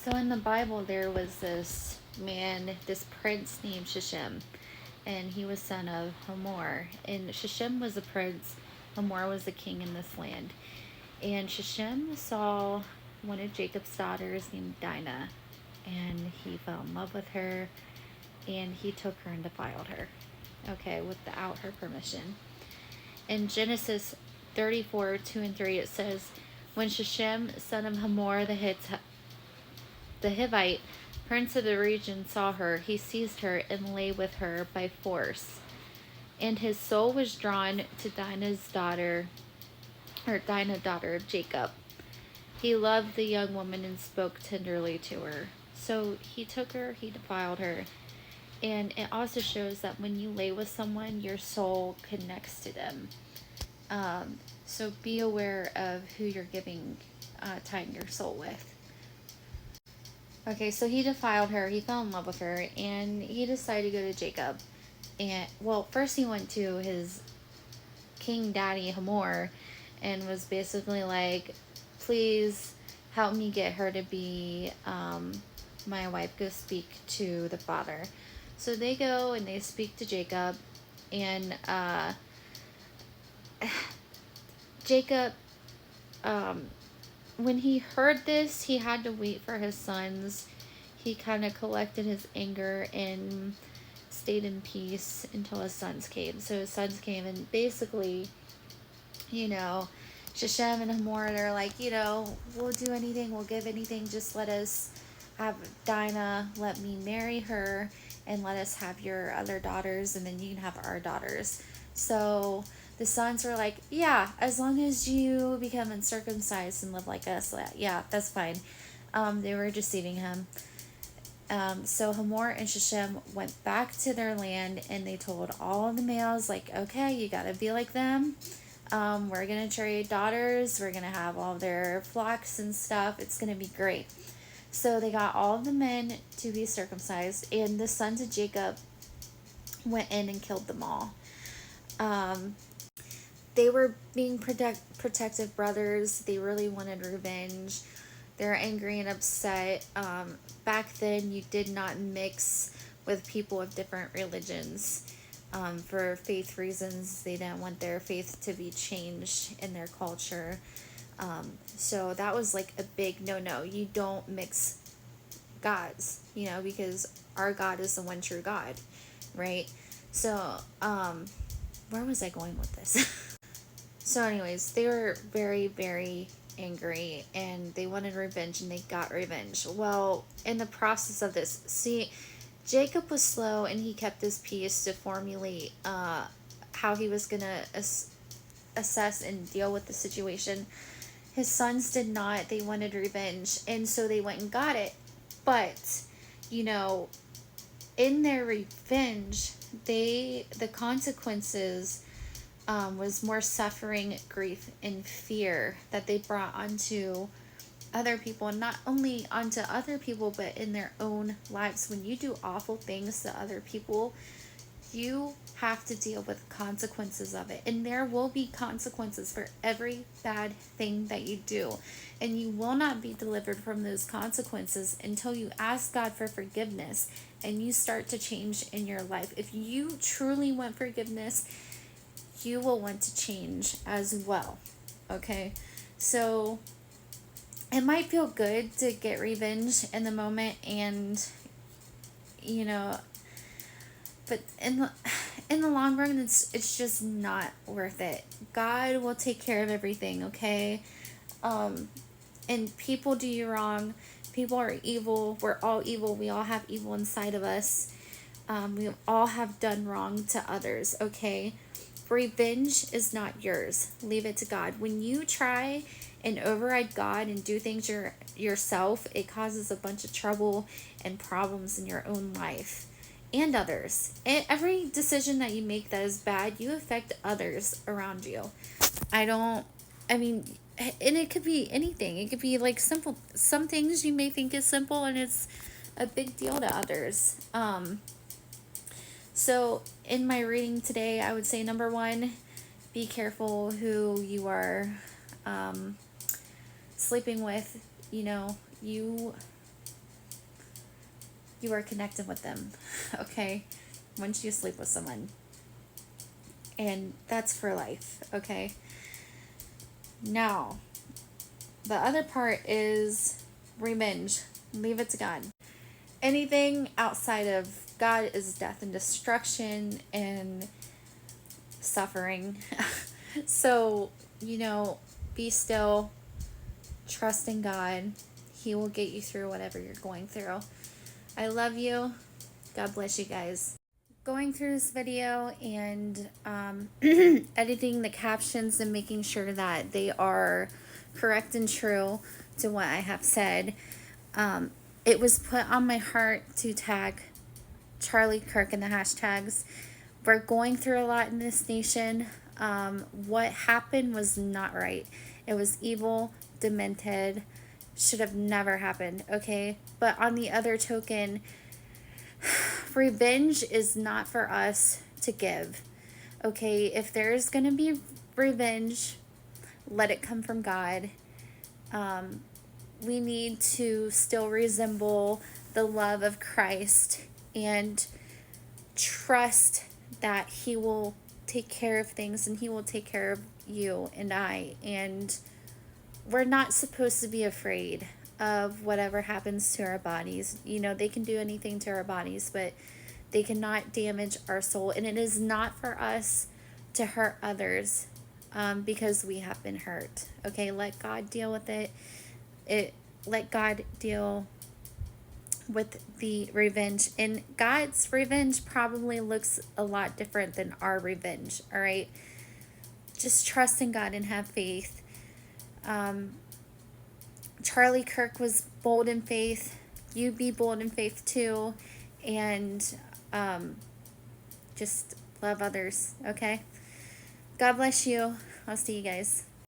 So in the Bible, there was this man, this prince named Shishim, and he was son of Hamor. And Shishim was a prince, Hamor was a king in this land. And Shishim saw one of Jacob's daughters named Dinah, and he fell in love with her, and he took her and defiled her, okay, without her permission. In Genesis 34 2 and 3, it says, when Shishim, son of Hamor the Hivite, prince of the region, saw her, he seized her and lay with her by force. And his soul was drawn to Dinah's daughter, or Dinah, daughter of Jacob. He loved the young woman and spoke tenderly to her. So he took her, he defiled her. And it also shows that when you lay with someone, your soul connects to them. So be aware of who you're giving, tying your soul with. Okay, so he defiled her, he fell in love with her, and he decided to go to Jacob. And, well, first he went to his king daddy, Hamor, and was basically like, please help me get her to be my wife. Go speak to the father. So they go and they speak to Jacob, and Jacob, when he heard this, he had to wait for his sons. He kind of collected his anger and stayed in peace until his sons came. So his sons came, and basically, Shechem and Hamor, they're like, we'll do anything, we'll give anything, just let us have Dinah, let me marry her, and let us have your other daughters, and then you can have our daughters. So the sons were like, yeah, as long as you become uncircumcised and live like us, yeah, that's fine. They were deceiving him. So Hamor and Shechem went back to their land, and they told all the males, like, okay, you gotta be like them. We're gonna trade daughters. We're gonna have all their flocks and stuff. It's gonna be great. So they got all of the men to be circumcised, and the sons of Jacob went in and killed them all. They were being protective brothers. They really wanted revenge. They're angry and upset. Back then, you did not mix with people of different religions. For faith reasons, they didn't want their faith to be changed in their culture. So that was like a big no-no. You don't mix gods, because our God is the one true God, right? So, where was I going with this? So anyways, they were very, very angry, and they wanted revenge, and they got revenge. Well, in the process of this, see, Jacob was slow, and he kept his peace to formulate how he was going to assess and deal with the situation. His sons did not. They wanted revenge, and so they went and got it. But, in their revenge, the consequences was more suffering, grief, and fear that they brought onto other people, and not only onto other people, but in their own lives. When you do awful things to other people, you have to deal with consequences of it, and there will be consequences for every bad thing that you do, and you will not be delivered from those consequences until you ask God for forgiveness and you start to change in your life. If you truly want forgiveness, you will want to change as well. Okay, so it might feel good to get revenge in the moment, and but in the long run, it's just not worth it. God will take care of everything, okay? And people do you wrong. People are evil. We're all evil. We all have evil inside of us. We all have done wrong to others, okay? Revenge is not yours. Leave it to God. When you try and override God and do things yourself, it causes a bunch of trouble and problems in your own life and others. And every decision that you make that is bad, you affect others around you. And it could be anything. It could be like simple. Some things you may think is simple, and it's a big deal to others. So in my reading today, I would say number one, be careful who you are sleeping with. You you are connecting with them, okay? Once you sleep with someone. And that's for life, okay? Now, the other part is revenge. Leave it to God. Anything outside of God is death and destruction and suffering. So, be still, trust in God. He will get you through whatever you're going through. I love you. God bless you guys. Going through this video and editing the captions and making sure that they are correct and true to what I have said. It was put on my heart to tag Charlie Kirk in the hashtags. We're going through a lot in this nation. What happened was not right. It was evil, demented, should have never happened, okay? But on the other token, revenge is not for us to give, okay? If there's going to be revenge, let it come from God. We need to still resemble the love of Christ and trust that He will take care of things and He will take care of you and I. And we're not supposed to be afraid of whatever happens to our bodies. They can do anything to our bodies, but they cannot damage our soul. And it is not for us to hurt others because we have been hurt. Okay, let God deal with it. Let God deal with the revenge. And God's revenge probably looks a lot different than our revenge, all right? Just trust in God and have faith. Charlie Kirk was bold in faith. You be bold in faith too. And just love others, okay? God bless you. I'll see you guys.